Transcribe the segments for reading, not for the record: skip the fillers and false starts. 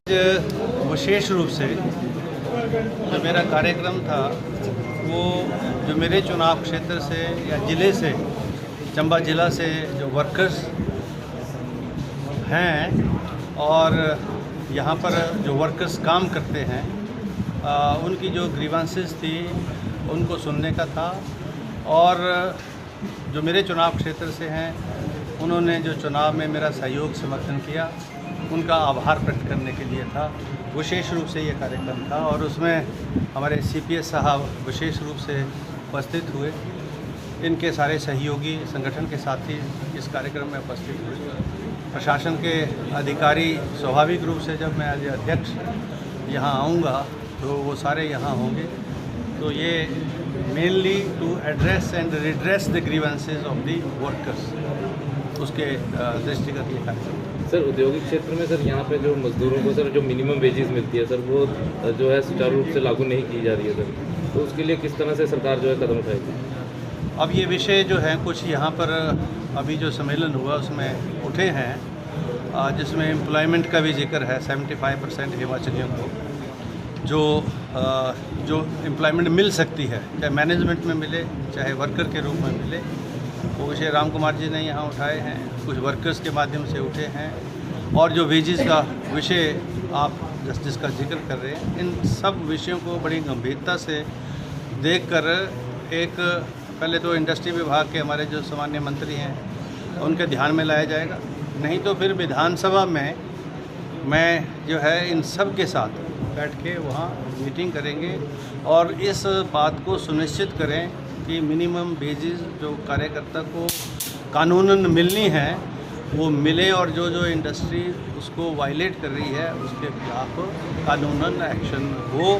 विशेष रूप से जो मेरा कार्यक्रम था वो जो मेरे चुनाव क्षेत्र से या ज़िले से, चंबा ज़िला से जो वर्कर्स हैं और यहाँ पर जो वर्कर्स काम करते हैं उनकी जो ग्रीवेंसेस थी उनको सुनने का था। और जो मेरे चुनाव क्षेत्र से हैं उन्होंने जो चुनाव में मेरा सहयोग समर्थन किया उनका आभार प्रकट करने के लिए था। विशेष रूप से ये कार्यक्रम था और उसमें हमारे सीपीएस साहब विशेष रूप से उपस्थित हुए। इनके सारे सहयोगी संगठन के साथी इस कार्यक्रम में उपस्थित हुए। प्रशासन के अधिकारी स्वाभाविक रूप से जब मैं आज अध्यक्ष यहाँ आऊँगा तो वो सारे यहाँ होंगे। तो ये mainly to address and redress the grievances of the workers, उसके दृष्टिगत ये कार्यक्रम। सर, औद्योगिक क्षेत्र में सर यहाँ पे जो मजदूरों को सर जो मिनिमम वेजेस मिलती है सर वो जो है सुचारू रूप से लागू नहीं की जा रही है सर, तो उसके लिए किस तरह से सरकार जो है कदम उठाएगी? अब ये विषय जो है कुछ यहाँ पर अभी जो सम्मेलन हुआ उसमें उठे हैं जिसमें एम्प्लॉयमेंट का भी जिक्र है। 75% हिमाचलियों को जो एम्प्लॉयमेंट मिल सकती है, चाहे मैनेजमेंट में मिले चाहे वर्कर के रूप में मिले, वो विषय राम कुमार जी ने यहाँ उठाए हैं, कुछ वर्कर्स के माध्यम से उठे हैं। और जो वेजेस का विषय आप जिसका जिक्र कर रहे हैं, इन सब विषयों को बड़ी गंभीरता से देखकर एक पहले तो इंडस्ट्री विभाग के हमारे जो सामान्य मंत्री हैं उनके ध्यान में लाया जाएगा, नहीं तो फिर विधानसभा में मैं जो है इन सब के साथ बैठ के वहाँ मीटिंग करेंगे और इस बात को सुनिश्चित करें कि मिनिमम वेजेस जो कार्यकर्ता को कानूनन मिलनी है वो मिले और जो इंडस्ट्री उसको वायलेट कर रही है उसके खिलाफ कानूनन एक्शन हो।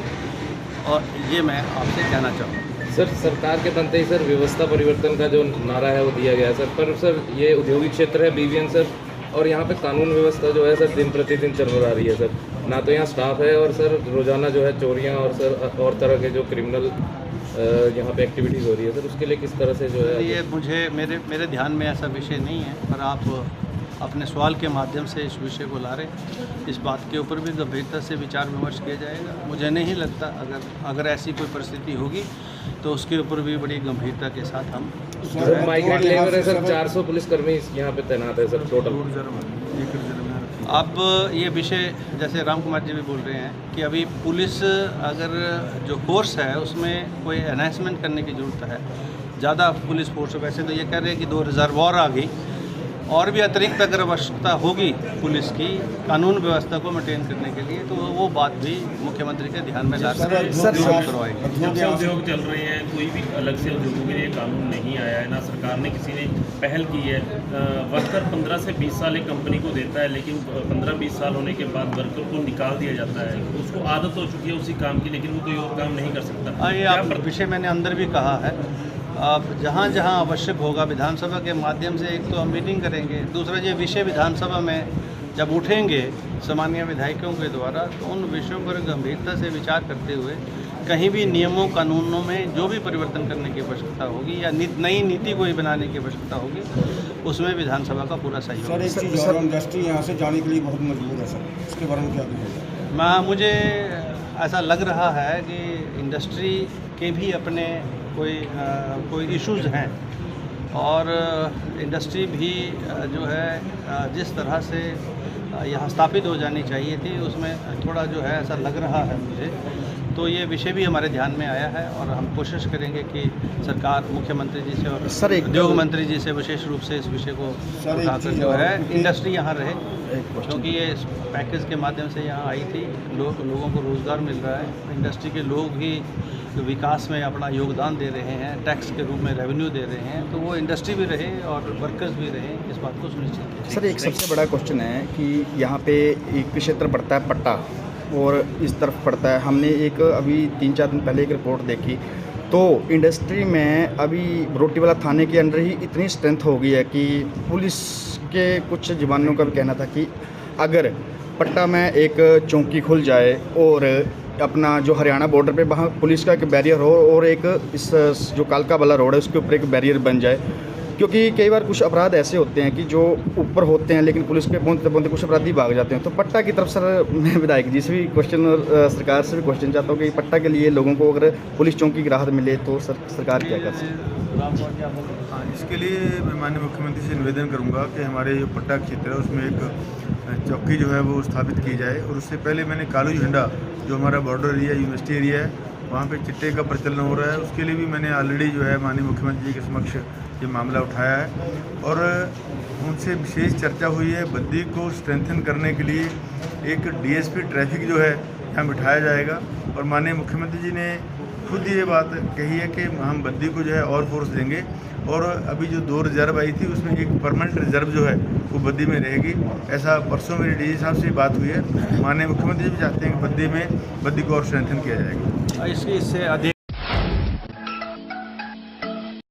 और ये मैं आपसे कहना चाहूँगा। सर, सरकार के बनते ही सर व्यवस्था परिवर्तन का जो नारा है वो दिया गया है सर, पर सर ये औद्योगिक क्षेत्र है बीवीएन सर, और यहाँ पे कानून व्यवस्था जो है सर दिन प्रतिदिन चरमरा रही है सर। ना तो यहाँ स्टाफ है और सर रोज़ाना जो है चोरियाँ और सर और तरह के जो क्रिमिनल यहाँ पे एक्टिविटीज़ हो रही है सर, उसके लिए किस तरह से जो है ये मेरे ध्यान में ऐसा विषय नहीं है, पर आप अपने सवाल के माध्यम से इस विषय को ला रहे। इस बात के ऊपर भी गंभीरता से विचार विमर्श किया जाएगा। मुझे नहीं लगता अगर ऐसी कोई परिस्थिति होगी तो उसके ऊपर भी बड़ी गंभीरता के साथ हम माइग्रेंट लेबर है सर, 400 पुलिसकर्मी यहाँ पे तैनात है सर टोटल। अब ये विषय जैसे राम कुमार जी भी बोल रहे हैं कि अभी पुलिस अगर जो फोर्स है उसमें कोई एनहांसमेंट करने की ज़रूरत है, ज़्यादा पुलिस फोर्स। वैसे तो ये कह रहे हैं कि 2 रिजर्व और आ गई, और भी अतिरिक्त अगर आवश्यकता होगी पुलिस की कानून व्यवस्था को मेंटेन करने के लिए तो वो बात भी मुख्यमंत्री के ध्यान में लाकर करवाएगी। जब से उद्योग चल रहे हैं कोई भी अलग से उद्योगों के लिए कानून नहीं आया है, ना सरकार ने किसी ने पहल की है। वर्कर 15 से 20 साल एक कंपनी को देता है, लेकिन 15-20 साल होने के बाद वर्कर को निकाल दिया जाता है। उसको आदत हो चुकी है उसी काम की, लेकिन वो कोई और काम नहीं कर सकता। ये विषय मैंने अंदर भी कहा है। अब जहाँ जहाँ आवश्यक होगा विधानसभा के माध्यम से एक तो हम मीटिंग करेंगे, दूसरा ये विषय विधानसभा में जब उठेंगे सामान्य विधायकों के द्वारा तो उन विषयों पर गंभीरता से विचार करते हुए कहीं भी नियमों कानूनों में जो भी परिवर्तन करने की आवश्यकता होगी या नई नीति कोई बनाने की आवश्यकता होगी उसमें विधानसभा का पूरा सहयोग। सर, इंडस्ट्री यहाँ से जाने के लिए बहुत मजबूर है सर, इसके बारे में क्या कहेंगे? मुझे ऐसा लग रहा है कि इंडस्ट्री के भी अपने कोई इश्यूज़ हैं और इंडस्ट्री भी जो है जिस तरह से यहाँ स्थापित हो जानी चाहिए थी उसमें थोड़ा जो है ऐसा लग रहा है मुझे। तो ये विषय भी हमारे ध्यान में आया है और हम कोशिश करेंगे कि सरकार मुख्यमंत्री जी से और उद्योग मंत्री जी से विशेष रूप से इस विषय को उठाकर जो है इंडस्ट्री यहाँ रहे, क्योंकि ये पैकेज के माध्यम से यहाँ आई थी। लोगों को रोज़गार मिल रहा है, इंडस्ट्री के लोग भी विकास में अपना योगदान दे रहे हैं, टैक्स के रूप में रेवेन्यू दे रहे हैं, तो वो इंडस्ट्री भी रहे और वर्कर्स भी रहे, इस बात को सुनिश्चित करें। सर, एक सबसे बड़ा क्वेश्चन है कि यहाँ पे एक क्षेत्र पड़ता है पट्टा और इस तरफ पड़ता है। हमने एक अभी 3-4 दिन पहले एक रिपोर्ट देखी तो इंडस्ट्री में अभी रोटीवाला थाने के अंदर ही इतनी स्ट्रेंथ हो गई है कि पुलिस के कुछ जवानों का भी कहना था कि अगर पट्टा में एक चौकी खुल जाए और अपना जो हरियाणा बॉर्डर पे वहाँ पुलिस का एक बैरियर हो और एक इस जो कालका वाला रोड है उसके ऊपर एक बैरियर बन जाए क्योंकि कई बार कुछ अपराध ऐसे होते हैं कि जो ऊपर होते हैं लेकिन पुलिस के पहुंचते पहुंचते कुछ अपराधी भाग जाते हैं। तो पट्टा की तरफ सर मैं विधायक जी से भी क्वेश्चन और सरकार से भी क्वेश्चन चाहता हूँ कि पट्टा के लिए लोगों को अगर पुलिस चौकी की राहत मिले तो सरकार क्या कर सकती है? हाँ, इसके लिए मैं माननीय मुख्यमंत्री से निवेदन करूंगा कि हमारे जो पट्टा क्षेत्र है उसमें एक चौकी जो है वो स्थापित की जाए। और उससे पहले मैंने कालू झंडा जो हमारा बॉर्डर एरिया यूनिवर्सिटी एरिया है वहाँ पे चिट्टे का प्रचलन हो रहा है, उसके लिए भी मैंने ऑलरेडी जो है माननीय मुख्यमंत्री जी के समक्ष ये मामला उठाया है और उनसे विशेष चर्चा हुई है। बद्दी को स्ट्रेंथन करने के लिए एक डीएसपी ट्रैफिक जो है यहाँ बिठाया जाएगा और माननीय मुख्यमंत्री जी ने खुद ये बात कही है कि हम बद्दी को जो है और फोर्स देंगे। और अभी जो 2 रिजर्व आई थी उसमें एक परमानेंट रिजर्व जो है वो बद्दी में रहेगी। ऐसा परसों मेरी डीजी साहब से बात हुई है। माननीय मुख्यमंत्री जी भी चाहते हैं कि बद्दी को और स्ट्रेंथन किया जाएगा। इससे अधिक